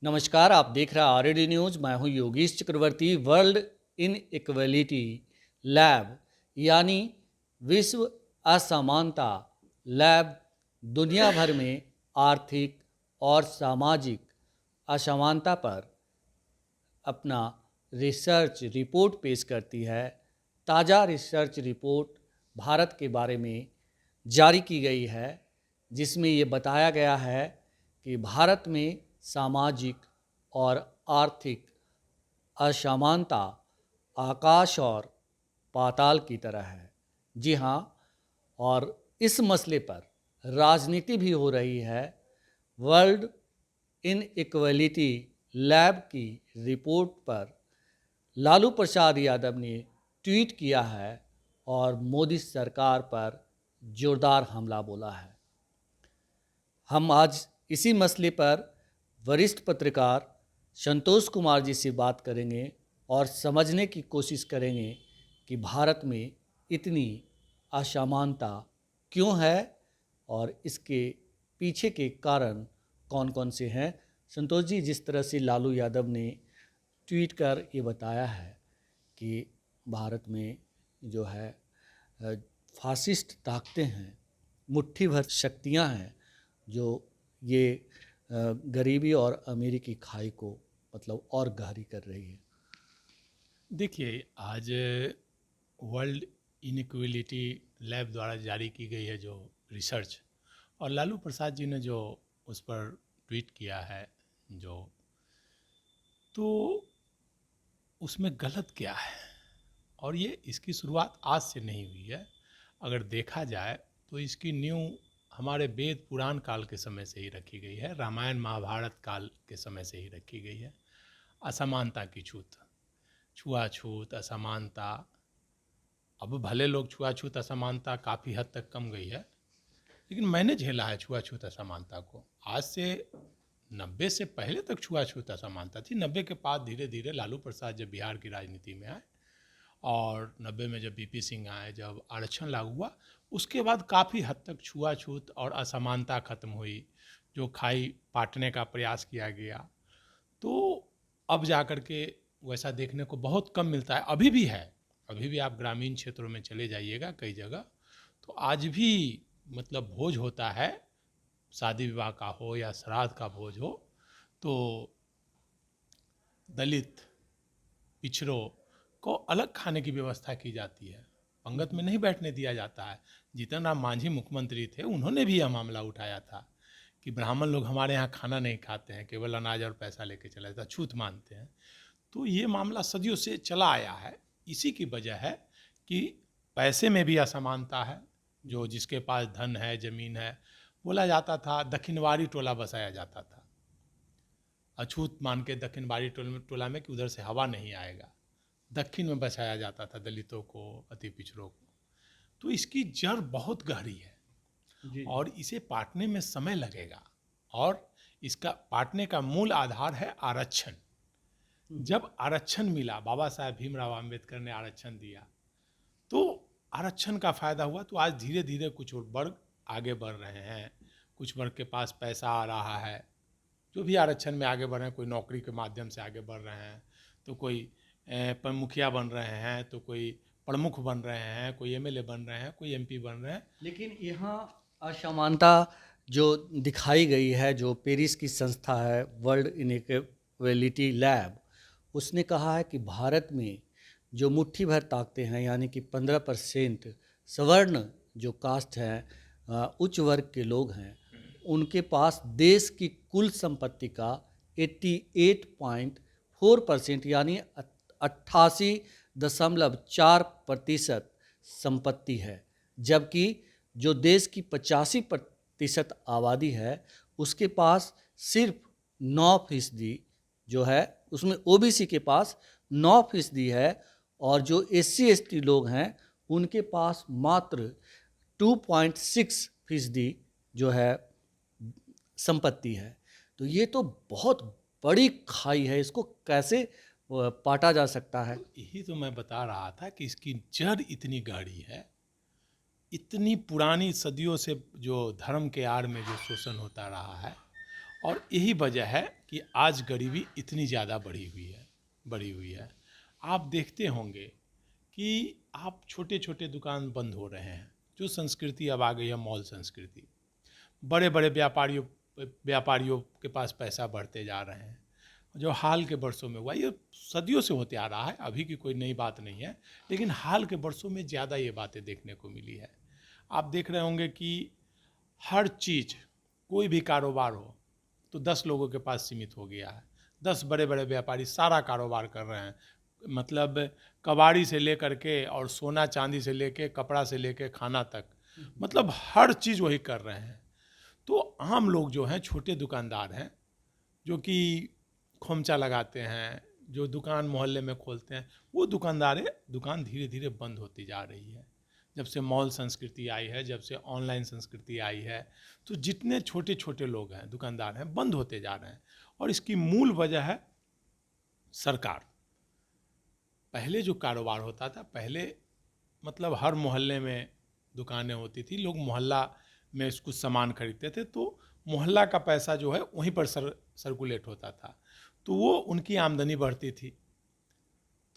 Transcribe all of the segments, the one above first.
नमस्कार, आप देख रहे हैं आरएडी न्यूज़। मैं हूं योगेश चक्रवर्ती। वर्ल्ड इन इक्वलिटी लैब यानी विश्व असमानता लैब दुनिया भर में आर्थिक और सामाजिक असमानता पर अपना रिसर्च रिपोर्ट पेश करती है। ताज़ा रिसर्च रिपोर्ट भारत के बारे में जारी की गई है, जिसमें ये बताया गया है कि भारत में सामाजिक और आर्थिक असमानता आकाश और पाताल की तरह है। जी हाँ, और इस मसले पर राजनीति भी हो रही है। वर्ल्ड इन इक्वलिटी लैब की रिपोर्ट पर लालू प्रसाद यादव ने ट्वीट किया है और मोदी सरकार पर जोरदार हमला बोला है। हम आज इसी मसले पर वरिष्ठ पत्रकार संतोष कुमार जी से बात करेंगे और समझने की कोशिश करेंगे कि भारत में इतनी असमानता क्यों है और इसके पीछे के कारण कौन कौन से हैं। संतोष जी, जिस तरह से लालू यादव ने ट्वीट कर ये बताया है कि भारत में जो है फासिस्ट ताकतें हैं, मुट्ठी भर शक्तियां हैं जो ये गरीबी और अमीरी की खाई को मतलब और गहरी कर रही है। देखिए, आज वर्ल्ड इनइक्वलिटी लैब द्वारा जारी की गई है जो रिसर्च, और लालू प्रसाद जी ने जो उस पर ट्वीट किया है, जो तो उसमें गलत क्या है। और ये इसकी शुरुआत आज से नहीं हुई है। अगर देखा जाए तो इसकी नींव हमारे वेद पुराण काल के समय से ही रखी गई है, रामायण महाभारत काल के समय से ही रखी गई है। असमानता की छुआछूत असमानता, अब भले लोग छुआछूत असमानता काफ़ी हद तक कम गई है, लेकिन मैंने झेला है छुआछूत असमानता को। आज से 90 से पहले तक छुआछूत असमानता थी। 90 के बाद धीरे धीरे लालू प्रसाद जब बिहार की राजनीति में आए और 90 में जब बीपी सिंह आए, जब आरक्षण लागू हुआ, उसके बाद काफ़ी हद तक छुआछूत और असमानता खत्म हुई। जो खाई पाटने का प्रयास किया गया, तो अब जा कर के वैसा देखने को बहुत कम मिलता है। अभी भी है, अभी भी आप ग्रामीण क्षेत्रों में चले जाइएगा कई जगह, तो आज भी मतलब भोज होता है, शादी विवाह का हो या श्राद्ध का भोज हो, तो दलित पिछड़ों को अलग खाने की व्यवस्था की जाती है, पंगत में नहीं बैठने दिया जाता है। जीतन राम मांझी मुख्यमंत्री थे, उन्होंने भी यह मामला उठाया था कि ब्राह्मण लोग हमारे यहाँ खाना नहीं खाते हैं, केवल अनाज और पैसा लेके चला जाता, छूत मानते हैं। तो ये मामला सदियों से चला आया है। इसी की वजह है कि पैसे में भी असमानता है। जो जिसके पास धन है, ज़मीन है, बोला जाता था दक्षिणवारी टोला बसाया जाता था, अछूत मान के दक्षिणवारी टोला में कि उधर से हवा नहीं आएगा, दक्षिण में बसाया जाता था दलितों को, अति पिछड़ों को। तो इसकी जड़ बहुत गहरी है जी और इसे पाटने में समय लगेगा। और इसका पाटने का मूल आधार है आरक्षण। जब आरक्षण मिला, बाबा साहेब भीमराव आम्बेडकर ने आरक्षण दिया, तो आरक्षण का फ़ायदा हुआ। तो आज धीरे धीरे कुछ वर्ग आगे बढ़ रहे हैं, कुछ वर्ग के पास पैसा आ रहा है, जो भी आरक्षण में आगे बढ़ रहे हैं। कोई नौकरी के माध्यम से आगे बढ़ रहे हैं, तो कोई मुखिया बन रहे हैं, तो कोई प्रमुख बन रहे हैं, कोई एमएलए बन रहे हैं, कोई एमपी बन रहे हैं। लेकिन यहाँ असमानता जो दिखाई गई है, जो पेरिस की संस्था है वर्ल्ड इनइक्वलिटी लैब, उसने कहा है कि भारत में जो मुट्ठी भर ताकतें हैं, यानी कि 15% सवर्ण जो कास्ट हैं, उच्च वर्ग के लोग हैं, उनके पास देश की कुल संपत्ति का 88.4% यानी 88.4% संपत्ति है। जबकि जो देश की 85% आबादी है, उसके पास सिर्फ 9% जो है, उसमें ओबीसी के पास 9% है, और जो एससी एसटी लोग हैं उनके पास मात्र 2.6% जो है संपत्ति है। तो ये तो बहुत बड़ी खाई है, इसको कैसे पाटा जा सकता है? तो यही तो मैं बता रहा था कि इसकी जड़ इतनी गहरी है, इतनी पुरानी सदियों से जो धर्म के आड़ में जो शोषण होता रहा है, और यही वजह है कि आज गरीबी इतनी ज़्यादा बढ़ी हुई है। आप देखते होंगे कि आप छोटे छोटे दुकान बंद हो रहे हैं। जो संस्कृति अब आ गई है मॉल संस्कृति, बड़े बड़े व्यापारियों के पास पैसा बढ़ते जा रहे हैं। जो हाल के वर्षों में हुआ, ये सदियों से होते आ रहा है, अभी की कोई नई बात नहीं है, लेकिन हाल के वर्षों में ज़्यादा ये बातें देखने को मिली है। आप देख रहे होंगे कि हर चीज़, कोई भी कारोबार हो तो 10 लोगों के पास सीमित हो गया है। 10 बड़े बड़े व्यापारी सारा कारोबार कर रहे हैं, मतलब कबाड़ी से लेकर के और सोना चांदी से लेके कपड़ा से लेके खाना तक, मतलब हर चीज़ वही कर रहे हैं। तो आम लोग जो हैं, छोटे दुकानदार हैं, जो कि खोमचा लगाते हैं, जो दुकान मोहल्ले में खोलते हैं, वो दुकान धीरे धीरे बंद होती जा रही है। जब से मॉल संस्कृति आई है, जब से ऑनलाइन संस्कृति आई है, तो जितने छोटे छोटे लोग हैं, दुकानदार हैं, बंद होते जा रहे हैं। और इसकी मूल वजह है सरकार। पहले जो कारोबार होता था, पहले मतलब हर मोहल्ले में दुकानें होती थी, लोग मोहल्ला में कुछ सामान खरीदते थे, तो मोहल्ला का पैसा जो है वहीं पर सर्कुलेट होता था, तो वो उनकी आमदनी बढ़ती थी।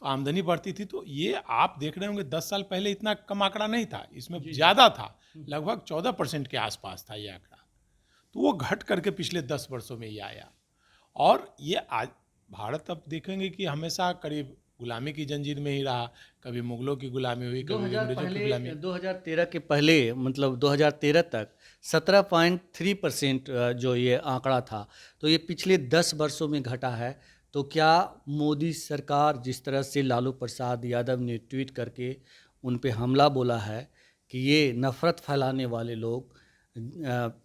तो आमदनी बढ़ती थी, तो ये आप देख रहे होंगे 10 साल पहले इतना कम आंकड़ा नहीं था, इसमें ज़्यादा था, लगभग 14% के आसपास था ये आंकड़ा। तो वो घट करके पिछले 10 वर्षों में ये आया। और ये आज भारत, अब देखेंगे कि हमेशा करीब गुलामी की जंजीर में ही रहा। कभी मुगलों की गुलामी हुई, कभी अंग्रेजों की गुलामी। 2013 के पहले, मतलब 2013 तक 17.3% जो ये आंकड़ा था, तो ये पिछले 10 वर्षों में घटा है। तो क्या मोदी सरकार, जिस तरह से लालू प्रसाद यादव ने ट्वीट करके उन पे हमला बोला है कि ये नफ़रत फैलाने वाले लोग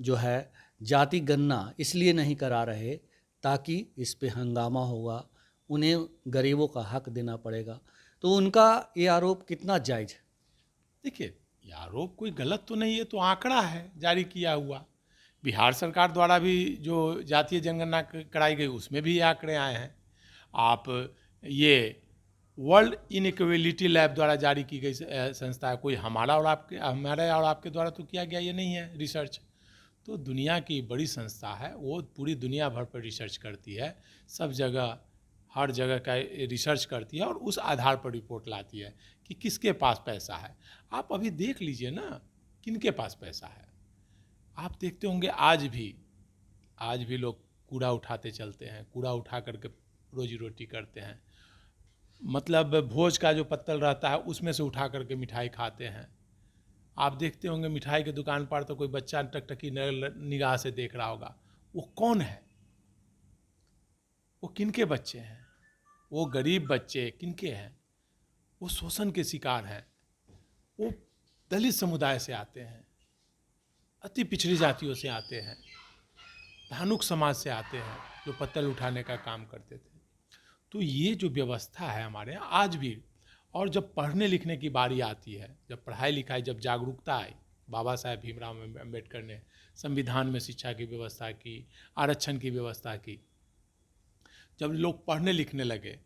जो है जाति गणना इसलिए नहीं करा रहे ताकि इस पे हंगामा होगा, उन्हें गरीबों का हक देना पड़ेगा, तो उनका ये आरोप कितना जायज़ है? देखिए, ये आरोप कोई गलत तो नहीं है, तो आंकड़ा है जारी किया हुआ। बिहार सरकार द्वारा भी जो जातीय जनगणना कराई गई, उसमें भी ये आंकड़े आए हैं। आप ये वर्ल्ड इनइक्वालिटी लैब द्वारा जारी की गई संस्था है, कोई हमारे और आपके द्वारा तो किया गया ये नहीं है रिसर्च। तो दुनिया की बड़ी संस्था है, वो पूरी दुनिया भर पर रिसर्च करती है, सब जगह हर जगह का रिसर्च करती है और उस आधार पर रिपोर्ट लाती है कि किसके पास पैसा है। आप अभी देख लीजिए ना, किनके पास पैसा है। आप देखते होंगे आज भी लोग कूड़ा उठाते चलते हैं, कूड़ा उठा करके रोजी रोटी करते हैं। मतलब भोज का जो पत्तल रहता है उसमें से उठा करके मिठाई खाते हैं। आप देखते होंगे मिठाई की दुकान पर तो कोई बच्चा टकटकी निगाह से देख रहा होगा। वो कौन है? वो किनके बच्चे हैं? वो गरीब बच्चे किनके हैं? वो शोषण के शिकार हैं। वो दलित समुदाय से आते हैं, अति पिछड़ी जातियों से आते हैं, धानुक समाज से आते हैं, जो पत्तल उठाने का काम करते थे। तो ये जो व्यवस्था है हमारे यहाँ आज भी, और जब पढ़ने लिखने की बारी आती है, जब पढ़ाई लिखाई, जब जागरूकता आई, बाबा साहेब भीमराव अम्बेडकर ने संविधान में शिक्षा की व्यवस्था की, आरक्षण की व्यवस्था की, जब लोग पढ़ने लिखने लगे,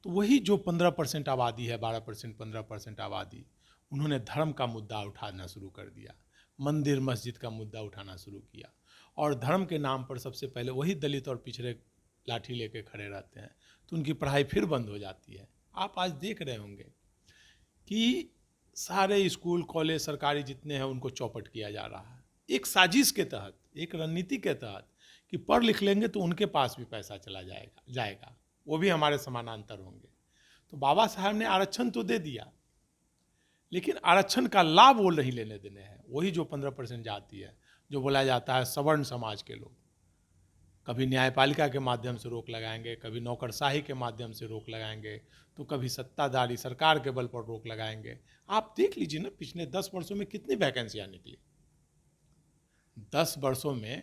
तो वही जो 15% आबादी है, 12%, 15% आबादी, उन्होंने धर्म का मुद्दा उठाना शुरू कर दिया, मंदिर मस्जिद का मुद्दा उठाना शुरू किया। और धर्म के नाम पर सबसे पहले वही दलित और पिछड़े लाठी लेके खड़े रहते हैं, तो उनकी पढ़ाई फिर बंद हो जाती है। आप आज देख रहे होंगे कि सारे स्कूल कॉलेज सरकारी जितने हैं उनको चौपट किया जा रहा है, एक साजिश के तहत, एक रणनीति के तहत कि पढ़ लिख लेंगे तो उनके पास भी पैसा चला जाएगा, वो भी हमारे समानांतर होंगे। तो बाबा साहब ने आरक्षण तो दे दिया, लेकिन आरक्षण का लाभ वो नहीं लेने देने हैं। वही जो 15% जाती है, जो बोला जाता है सवर्ण समाज के लोग, कभी न्यायपालिका के माध्यम से रोक लगाएंगे, कभी नौकरशाही के माध्यम से रोक लगाएंगे, तो कभी सत्ताधारी सरकार के बल पर रोक लगाएंगे। आप देख लीजिए ना, पिछले 10 वर्षों में कितनी वैकेंसियाँ निकली। 10 वर्षों में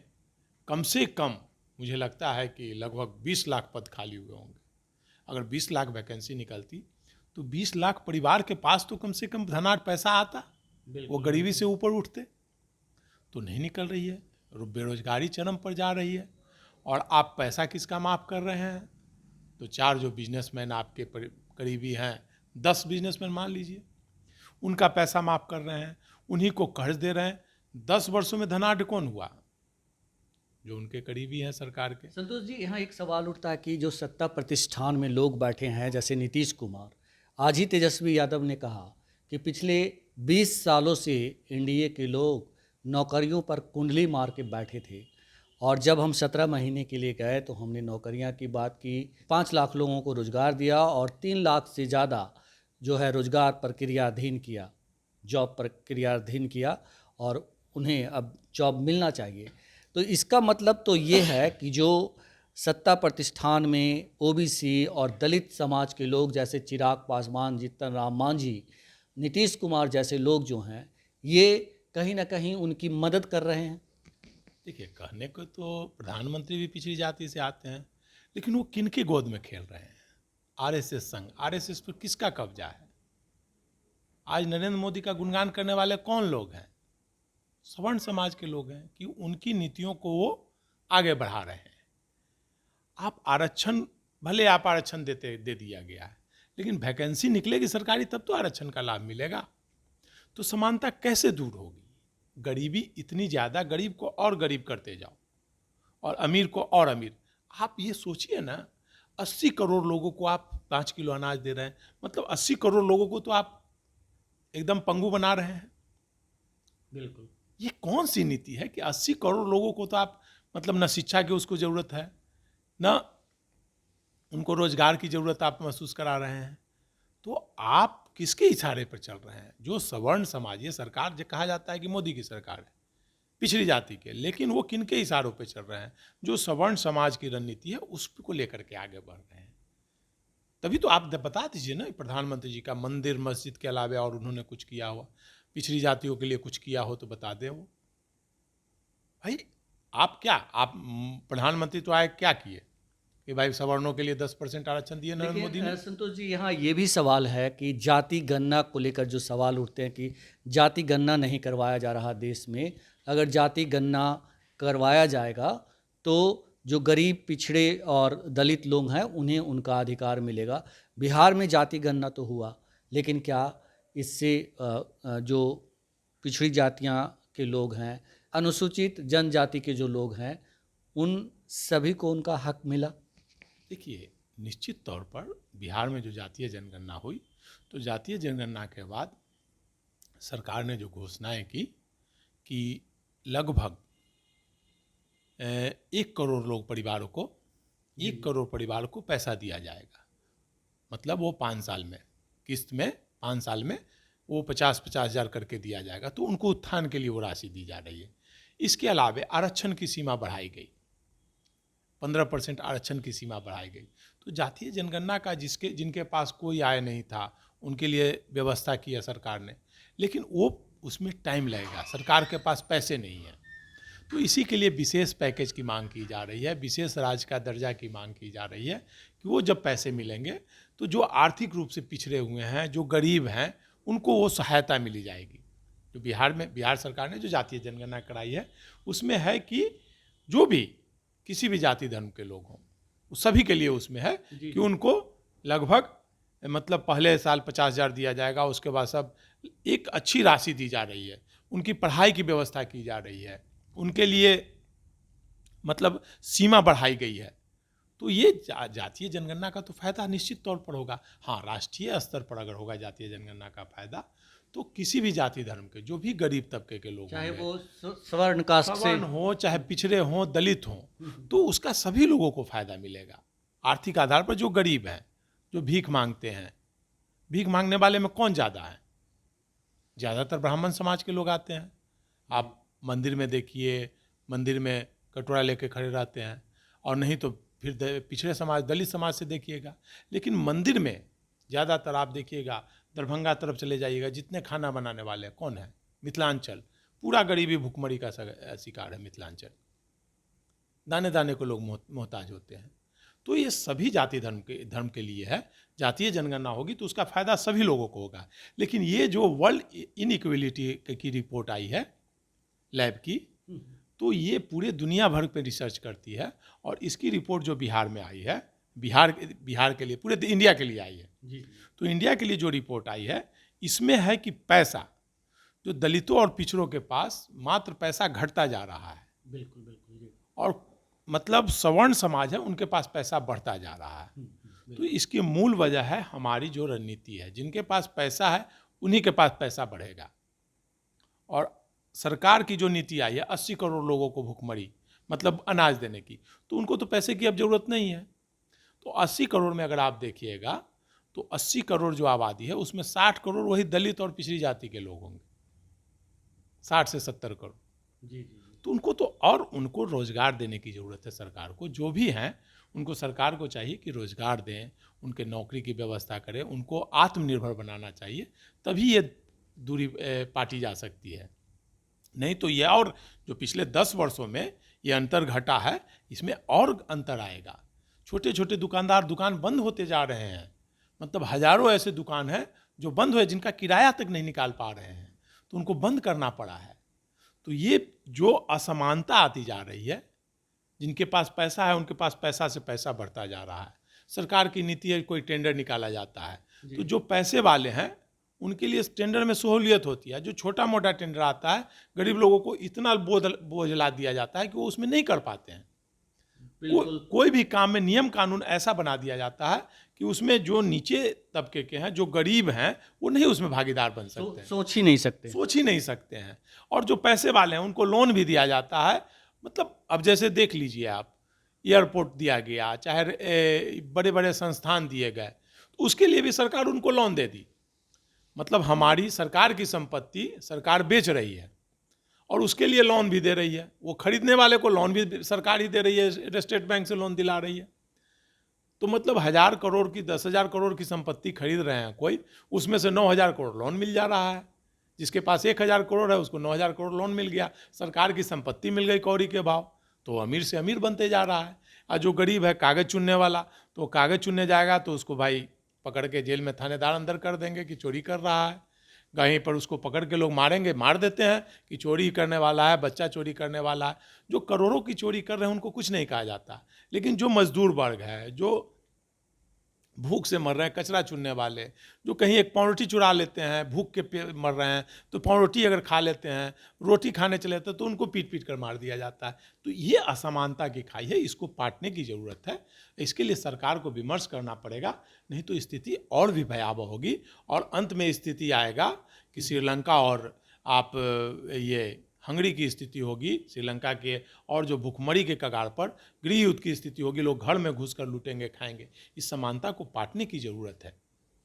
कम से कम मुझे लगता है कि लगभग 20 लाख पद खाली हुए होंगे। अगर 20 लाख वैकेंसी निकलती तो 20 लाख परिवार के पास तो कम से कम धनाढ़ पैसा आता, वो गरीबी से ऊपर उठते। तो नहीं निकल रही है, बेरोजगारी चरम पर जा रही है। और आप पैसा किसका माफ़ कर रहे हैं? तो 4 जो बिजनेसमैन आपके करीबी हैं, 10 बिजनेसमैन मान लीजिए, उनका पैसा माफ़ कर रहे हैं, उन्हीं को कर्ज दे रहे हैं। 10 वर्षों में धनाढ़ कौन हुआ? जो उनके करीबी हैं सरकार के। संतोष जी, यहाँ एक सवाल उठता है कि जो सत्ता प्रतिष्ठान में लोग बैठे हैं, जैसे नीतीश कुमार, आज ही तेजस्वी यादव ने कहा कि पिछले 20 सालों से एनडीए के लोग नौकरियों पर कुंडली मार के बैठे थे, और जब हम 17 महीने के लिए गए तो हमने नौकरियां की बात की, 5 लाख लोगों को रोजगार दिया और 3 लाख से ज़्यादा जो है रोजगार प्रक्रियाधीन किया, जॉब प्रक्रियाधीन किया, और उन्हें अब जॉब मिलना चाहिए। तो इसका मतलब तो ये है कि जो सत्ता प्रतिष्ठान में ओबीसी और दलित समाज के लोग जैसे चिराग पासवान, जीतन राम मांझी, नीतीश कुमार जैसे लोग जो हैं, ये कहीं ना कहीं उनकी मदद कर रहे हैं। देखिए, कहने को तो प्रधानमंत्री भी पिछड़ी जाति से आते हैं, लेकिन वो किनके गोद में खेल रहे हैं? आरएसएस संघ, आरएसएस पर किसका कब्जा है? आज नरेंद्र मोदी का गुणगान करने वाले कौन लोग हैं? सवर्ण समाज के लोग हैं कि उनकी नीतियों को वो आगे बढ़ा रहे हैं। आप आरक्षण, भले आप आरक्षण दे दिया गया है, लेकिन वैकेंसी निकलेगी सरकारी तब तो आरक्षण का लाभ मिलेगा। तो समानता कैसे दूर होगी? गरीबी इतनी ज़्यादा, गरीब को और गरीब करते जाओ और अमीर को और अमीर। आप ये सोचिए ना, 80 करोड़ लोगों को आप 5 किलो अनाज दे रहे हैं, मतलब 80 करोड़ लोगों को तो आप एकदम पंगु बना रहे हैं। बिल्कुल, ये कौन सी नीति है कि 80 करोड़ लोगों को तो आप, मतलब न शिक्षा की उसको ज़रूरत है, न उनको रोजगार की ज़रूरत आप महसूस करा रहे हैं। तो आप किसके इशारे पर चल रहे हैं? जो सवर्ण समाज, ये सरकार जो कहा जाता है कि मोदी की सरकार है पिछड़ी जाति के, लेकिन वो किनके इशारों पे चल रहे हैं? जो सवर्ण समाज की रणनीति है उसको लेकर के आगे बढ़ रहे हैं। तभी तो आप बता दीजिए ना, प्रधानमंत्री जी का मंदिर मस्जिद के अलावा और उन्होंने कुछ किया हुआ, पिछड़ी जातियों के लिए कुछ किया हो तो बता दें। वो भाई, आप क्या, आप प्रधानमंत्री तो आए क्या किए कि भाई सवर्णों के लिए 10% आरक्षण दिए नरेंद्र मोदी ने? संतोष जी, यहाँ ये भी सवाल है कि जाति गणना को लेकर जो सवाल उठते हैं कि जाति गणना नहीं करवाया जा रहा देश में। अगर जाति गणना करवाया जाएगा तो जो गरीब, पिछड़े और दलित लोग हैं उन्हें उनका अधिकार मिलेगा। बिहार में जाति गणना तो हुआ, लेकिन क्या इससे जो पिछड़ी जातियाँ के लोग हैं, अनुसूचित जनजाति के जो लोग हैं, उन सभी को उनका हक मिला? देखिए, निश्चित तौर पर बिहार में जो जातीय जनगणना हुई, तो जातीय जनगणना के बाद सरकार ने जो घोषणाएं की कि लगभग 1 करोड़ लोग परिवारों को, 1 करोड़ परिवार को पैसा दिया जाएगा। मतलब वो 5 साल में, किस्त में 5 साल में वो 50-50 हज़ार करके दिया जाएगा। तो उनको उत्थान के लिए वो राशि दी जा रही है। इसके अलावा आरक्षण की सीमा बढ़ाई गई, 15% आरक्षण की सीमा बढ़ाई गई। तो जातीय जनगणना का जिनके पास कोई आय नहीं था उनके लिए व्यवस्था की है सरकार ने, लेकिन वो उसमें टाइम लगेगा, सरकार के पास पैसे नहीं है। तो इसी के लिए विशेष पैकेज की मांग की जा रही है, विशेष राज्य का दर्जा की मांग की जा रही है कि वो जब पैसे मिलेंगे तो जो आर्थिक रूप से पिछड़े हुए हैं, जो गरीब हैं, उनको वो सहायता मिली जाएगी। जो बिहार सरकार ने जो जातीय जनगणना कराई है उसमें है कि जो भी किसी भी जाति धर्म के लोग हों, सभी के लिए उसमें है कि उनको लगभग, मतलब पहले साल 50,000 दिया जाएगा, उसके बाद सब एक अच्छी राशि दी जा रही है, उनकी पढ़ाई की व्यवस्था की जा रही है, उनके लिए मतलब सीमा बढ़ाई गई है। तो ये जातीय जनगणना का तो फायदा निश्चित तौर पर होगा। हाँ, राष्ट्रीय स्तर पर अगर होगा जातीय जनगणना का फायदा, तो किसी भी जाति धर्म के जो भी गरीब तबके के लोग, चाहे वो सवर्ण कास्ट से हो, चाहे पिछड़े हों, दलित हों, तो उसका सभी लोगों को फायदा मिलेगा। आर्थिक आधार पर जो गरीब हैं, जो भीख मांगते हैं, भीख मांगने वाले में कौन ज़्यादा है? ज़्यादातर ब्राह्मण समाज के लोग आते हैं। आप मंदिर में देखिए, मंदिर में कटोरा लेके खड़े रहते हैं, और नहीं तो फिर पिछड़े समाज, दलित समाज से देखिएगा। लेकिन मंदिर में ज़्यादातर आप देखिएगा, दरभंगा तरफ चले जाइएगा, जितने खाना बनाने वाले कौन है? मिथिलांचल, पूरा गरीबी भुखमरी का शिकार है मिथिलांचल, दाने दाने को लोग मोहताज होते हैं। तो ये सभी जाति धर्म के लिए है। जातीय जनगणना होगी तो उसका फायदा सभी लोगों को होगा। लेकिन ये जो वर्ल्ड इनइक्वलिटी की रिपोर्ट आई है लैब की, तो ये पूरे दुनिया भर पे रिसर्च करती है, और इसकी रिपोर्ट जो बिहार में आई है, बिहार के लिए, पूरे इंडिया के लिए आई है जी। तो इंडिया के लिए जो रिपोर्ट आई है, इसमें है कि पैसा जो दलितों और पिछड़ों के पास मात्र पैसा घटता जा रहा है। बिल्कुल बिल्कुल जी। और मतलब सवर्ण समाज है उनके पास पैसा बढ़ता जा रहा है। तो इसकी मूल वजह है हमारी जो रणनीति है, जिनके पास पैसा है उन्हीं के पास पैसा बढ़ेगा। और सरकार की जो नीति आई है 80 करोड़ लोगों को भुखमरी मतलब अनाज देने की, तो उनको तो पैसे की अब जरूरत नहीं है। तो 80 करोड़ में अगर आप देखिएगा तो 80 करोड़ जो आबादी है उसमें 60 करोड़ वही दलित और पिछड़ी जाति के लोग होंगे, 60 से 70 करोड़। जी। तो उनको रोजगार देने की ज़रूरत है सरकार को। जो भी हैं उनको सरकार को चाहिए कि रोजगार दें, उनके नौकरी की व्यवस्था करें, उनको आत्मनिर्भर बनाना चाहिए, तभी ये दूरी पाटी जा सकती है। नहीं तो ये और जो पिछले 10 वर्षों में ये अंतर घटा है, इसमें और अंतर आएगा। छोटे छोटे दुकानदार दुकान बंद होते जा रहे हैं, मतलब हजारों ऐसे दुकान हैं जो बंद हुए, जिनका किराया तक नहीं निकाल पा रहे हैं, तो उनको बंद करना पड़ा है। तो ये जो असमानता आती जा रही है, जिनके पास पैसा है उनके पास पैसा से पैसा बढ़ता जा रहा है। सरकार की नीति है, कोई टेंडर निकाला जाता है, तो जो पैसे वाले हैं उनके लिए टेंडर में सहूलियत होती है। जो छोटा मोटा टेंडर आता है, गरीब लोगों को इतना बोझ ला दिया जाता है कि वो उसमें नहीं कर पाते हैं। कोई भी काम में नियम कानून ऐसा बना दिया जाता है कि उसमें जो नीचे तबके के हैं, जो गरीब हैं, वो नहीं उसमें भागीदार बन सकते हैं, सोच ही नहीं सकते हैं। और जो पैसे वाले हैं उनको लोन भी दिया जाता है। मतलब अब जैसे देख लीजिए आप, एयरपोर्ट दिया गया, चाहे बड़े बड़े संस्थान दिए गए, तो उसके लिए भी सरकार उनको लोन दे दी। मतलब हमारी सरकार की संपत्ति सरकार बेच रही है और उसके लिए लोन भी दे रही है। वो खरीदने वाले को लोन भी सरकार ही दे रही है, स्टेट बैंक से लोन दिला रही है। तो मतलब 1000 करोड़ की 10,000 करोड़ की संपत्ति खरीद रहे हैं कोई, उसमें से 9,000 करोड़ लोन मिल जा रहा है। जिसके पास 1,000 करोड़ है उसको 9,000 करोड़ लोन मिल गया, सरकार की संपत्ति मिल गई कौड़ी के भाव, तो अमीर से अमीर बनते जा रहा है। और जो गरीब है कागज़ चुनने वाला, तो कागज़ चुनने जाएगा तो उसको भाई पकड़ के जेल में थानेदार अंदर कर देंगे कि चोरी कर रहा है। कहीं पर उसको पकड़ के लोग मारेंगे, मार देते हैं कि चोरी करने वाला है, बच्चा चोरी करने वाला है। जो करोड़ों की चोरी कर रहे हैं उनको कुछ नहीं कहा जाता। लेकिन जो मजदूर वर्ग है, जो भूख से मर रहे हैं, कचरा चुनने वाले, जो कहीं एक पावरोटी चुरा लेते हैं, भूख के मर रहे हैं, तो पावरोटी अगर खा लेते हैं, रोटी खाने चले जाते हैं, तो उनको पीट पीट कर मार दिया जाता है। तो ये असमानता की खाई है, इसको पाटने की ज़रूरत है। इसके लिए सरकार को विमर्श करना पड़ेगा, नहीं तो स्थिति और भी भयावह होगी। और अंत में स्थिति आएगा कि श्रीलंका और आप ये हंगरी की स्थिति होगी, श्रीलंका के, और जो भुखमरी के कगार पर गृह युद्ध की स्थिति होगी, लोग घर में घुसकर लूटेंगे, खाएंगे। इस समानता को पाटने की ज़रूरत है।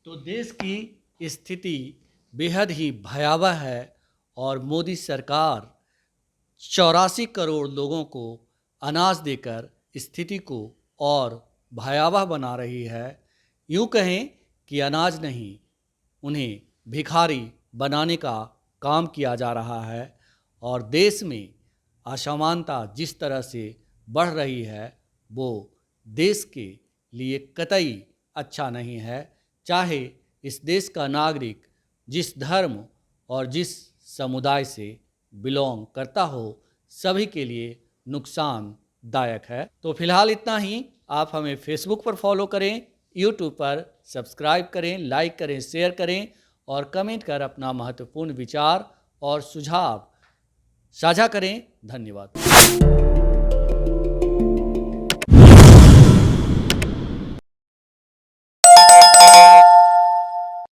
तो देश की स्थिति बेहद ही भयावह है और मोदी सरकार 84 करोड़ लोगों को अनाज देकर स्थिति को और भयावह बना रही है। यूँ कहें कि अनाज नहीं, उन्हें भिखारी बनाने का काम किया जा रहा है। और देश में असमानता जिस तरह से बढ़ रही है, वो देश के लिए कतई अच्छा नहीं है। चाहे इस देश का नागरिक जिस धर्म और जिस समुदाय से बिलोंग करता हो, सभी के लिए नुकसानदायक है। तो फिलहाल इतना ही। आप हमें फेसबुक पर फॉलो करें, यूट्यूब पर सब्सक्राइब करें, लाइक करें, शेयर करें और कमेंट कर अपना महत्वपूर्ण विचार और सुझाव साझा करें। धन्यवाद।